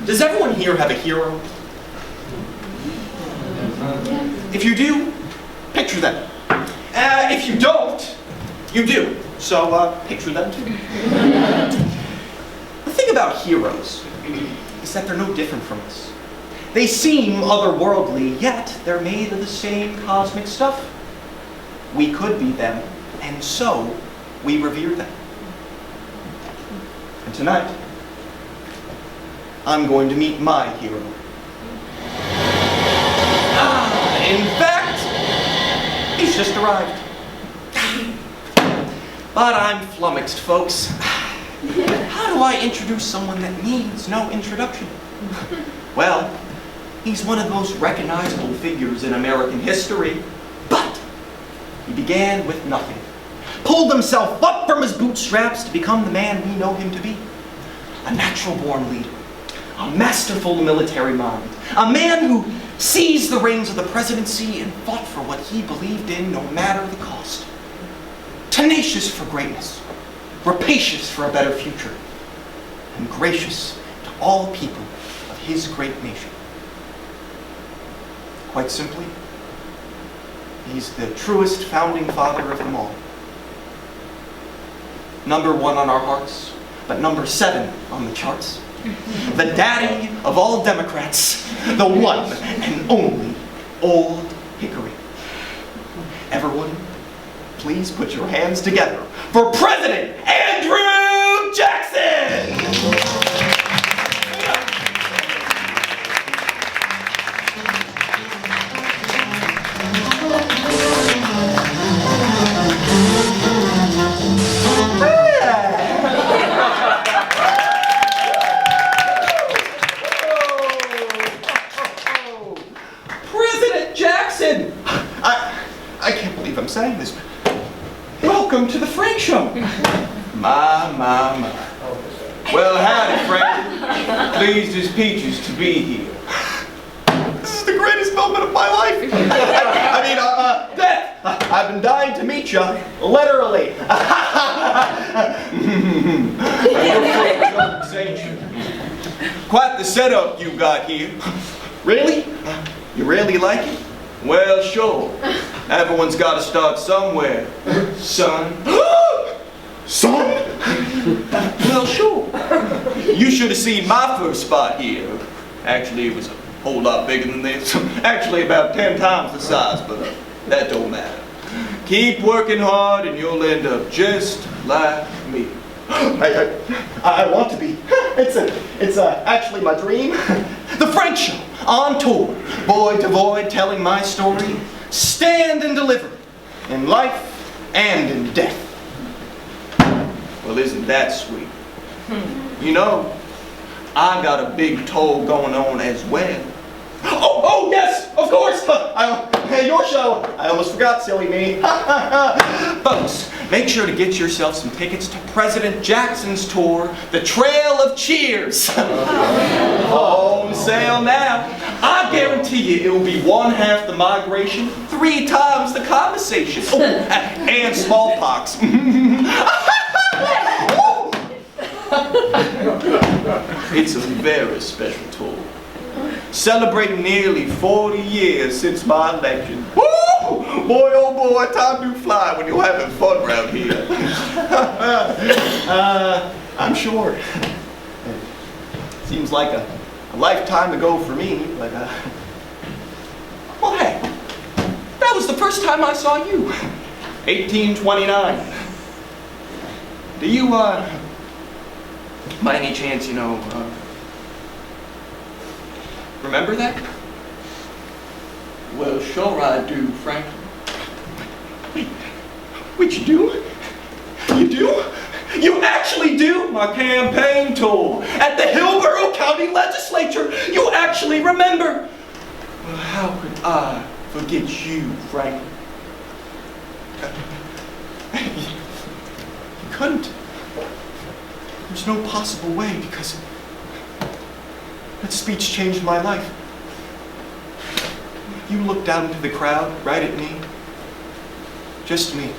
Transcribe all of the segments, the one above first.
Does everyone here have a hero? If you do, picture them. If you don't, you do. So picture them too. The thing about heroes is that they're no different from us. They seem otherworldly, yet they're made of the same cosmic stuff. We could be them, and so we revere them. And tonight, I'm going to meet my hero. In fact, he's just arrived. But I'm flummoxed, folks. How do I introduce someone that needs no introduction? Well, he's one of the most recognizable figures in American history, but he began with nothing. Pulled himself up from his bootstraps to become the man we know him to be. A natural-born leader, a masterful military mind, a man who seized the reins of the presidency and fought for what he believed in no matter the cost. Tenacious for greatness, rapacious for a better future, and gracious to all people of his great nation. Quite simply, he's the truest founding father of them all. Number 1 on our hearts, but number 7 on the charts. The daddy of all Democrats, the one and only Old Hickory. Everyone, please put your hands together for President Andrew Jackson! I can't believe I'm saying this, but welcome to the Frank Show. My. Well, howdy, Frank. Pleased as peaches to be here. This is the greatest moment of my life. Death. I've been dying to meet you, literally. Quite the setup you got here. Really? You really like it? Well, sure. Everyone's got to start somewhere, son. Son? Well, sure. You should have seen my first spot here. Actually, it was a whole lot bigger than this. Actually, about 10 times the size, but that don't matter. Keep working hard and you'll end up just like me. I want to be. It's actually my dream. The Frank Show, on tour, void to void, telling my story. Stand and deliver, in life and in death. Well, isn't that sweet? You know, I got a big toll going on as well. Oh yes, of course. Your show. I almost forgot, silly me. Folks, make sure to get yourself some tickets to President Jackson's tour, The Trail of Cheers. On sale now. I guarantee you it will be 1/2 the migration, 3 times the conversation. Oh, and smallpox. It's a very special tour. Celebrating nearly 40 years since my election. Woo! Boy, oh boy, time do fly when you're having fun around here. I'm sure. Seems like a lifetime ago for me, but well, hey, that was the first time I saw you. 1829. Do you, by any chance, remember that? Well, sure I do, Frank. Wait, you do? You do? You actually do? My campaign tour at the Hillsborough County Legislature. You actually remember. Well, how could I forget you, Frank? You couldn't. There's no possible way, because that speech changed my life. You looked out into the crowd, right at me. Just me.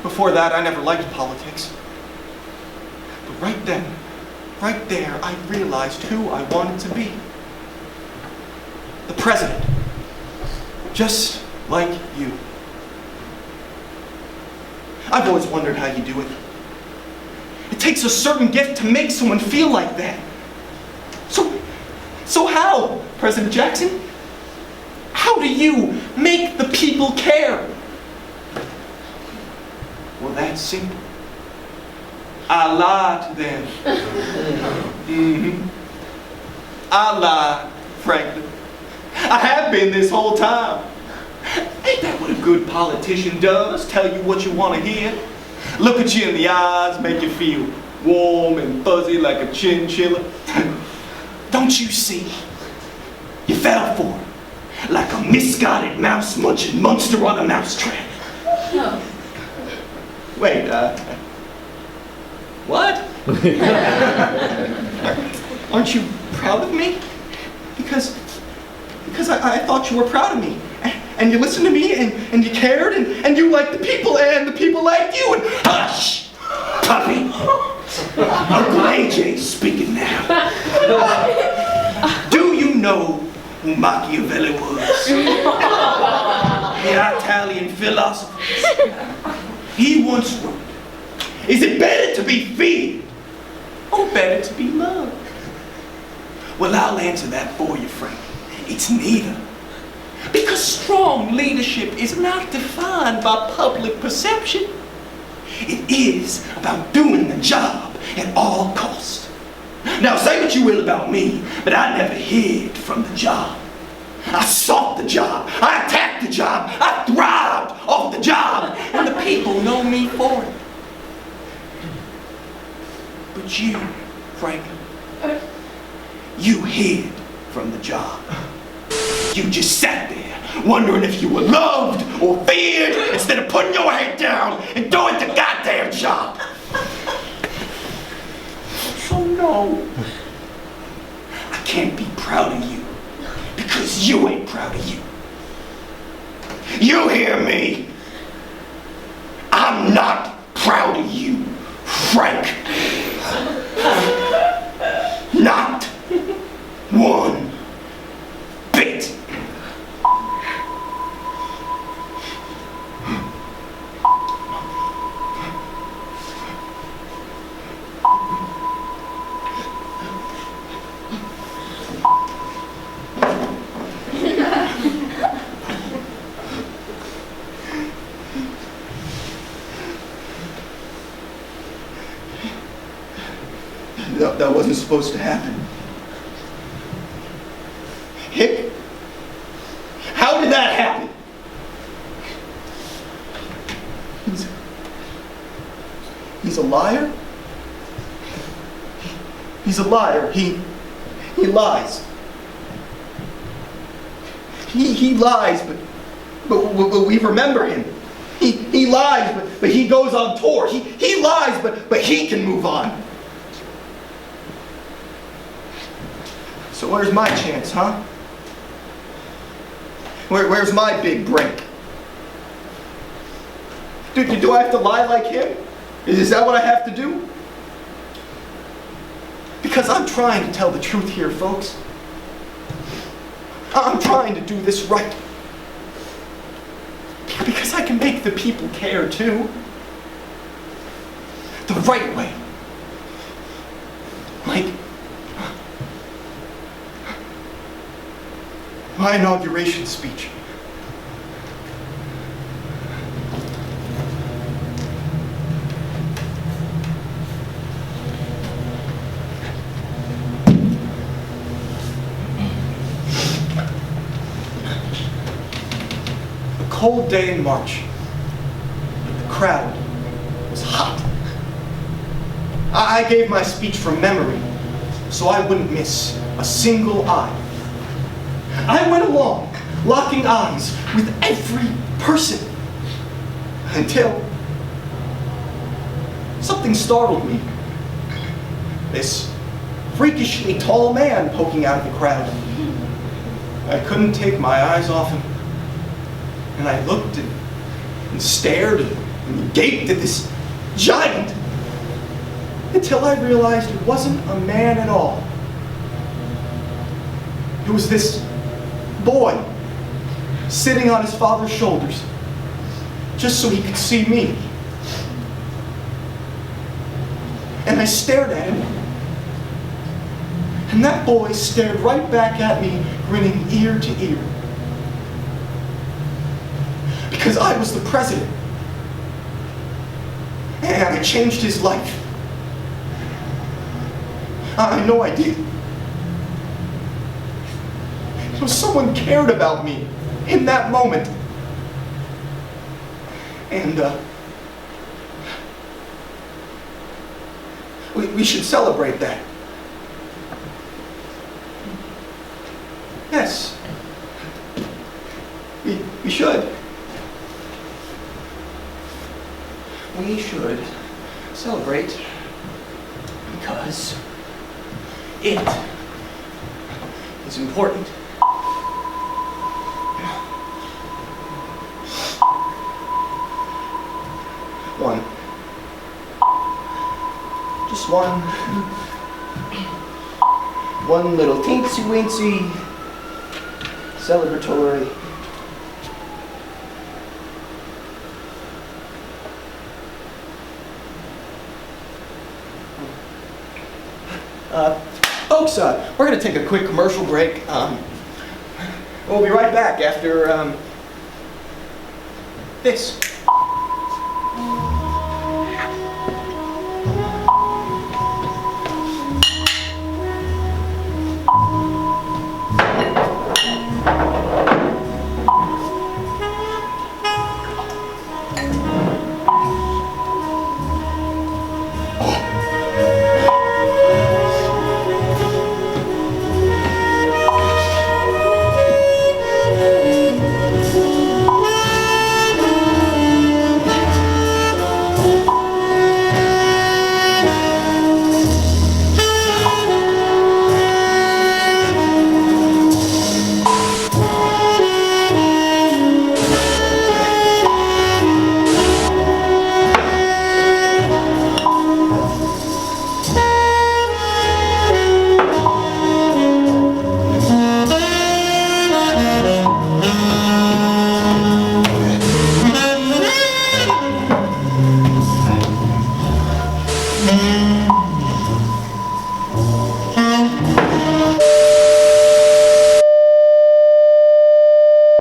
Before that, I never liked politics. But right then, right there, I realized who I wanted to be. The president. Just like you. I've always wondered how you do it. It takes a certain gift to make someone feel like that. So how, President Jackson? How do you make the people care? Well, that's simple. I lie to them. I lie, frankly. I have been this whole time. Ain't that what a good politician does? Tell you what you want to hear. Look at you in the eyes, make you feel warm and fuzzy like a chinchilla. Don't you see? You fell for it. Like a misguided mouse-munching monster on a mousetrap. No. Wait, what? Aren't you proud of me? Because I thought you were proud of me. And you listened to me, and you cared, and you liked the people, and the people liked you, and hush! Puppy! Uncle AJ's speaking now. Do you know who Machiavelli was? The Italian philosopher. He once wrote, is it better to be feared or better to be loved? Well, I'll answer that for you, Frank. It's neither. Because strong leadership is not defined by public perception. It is about doing the job at all costs. Now, say what you will about me, but I never hid from the job. I sought the job. I attacked the job. I thrived off the job. And the people know me for it. But you, Frank, you hid from the job. You just sat there, wondering if you were loved or feared, instead of putting your head down and doing the goddamn job. So no, I can't be proud of you, because you ain't proud of you. You hear me? I'm not proud of you, Frank. Not one bit. That wasn't supposed to happen. Hick? How did that happen? He's a liar? He's a liar. He lies. He lies, but we remember him. He lies, but he goes on tour. He lies, but he can move on. So where's my chance, huh? Where's my big break? Do I have to lie like him? Is that what I have to do? Because I'm trying to tell the truth here, folks. I'm trying to do this right. Because I can make the people care too. The right way. Like my inauguration speech. A cold day in March, but the crowd was hot. I gave my speech from memory, so I wouldn't miss a single eye. I went along, locking eyes with every person, until something startled me. This freakishly tall man poking out of the crowd. I couldn't take my eyes off him, and I looked and stared and gaped at this giant. until I realized it wasn't a man at all. It was this boy sitting on his father's shoulders just so he could see me. And I stared at him, and that boy stared right back at me, grinning ear to ear. Because I was the president, and I changed his life. I know I did. So someone cared about me in that moment. And we should celebrate that. Yes. We should. We should celebrate because it is important. Just one little teensy-weensy celebratory. Folks, we're going to take a quick commercial break. We'll be right back after this.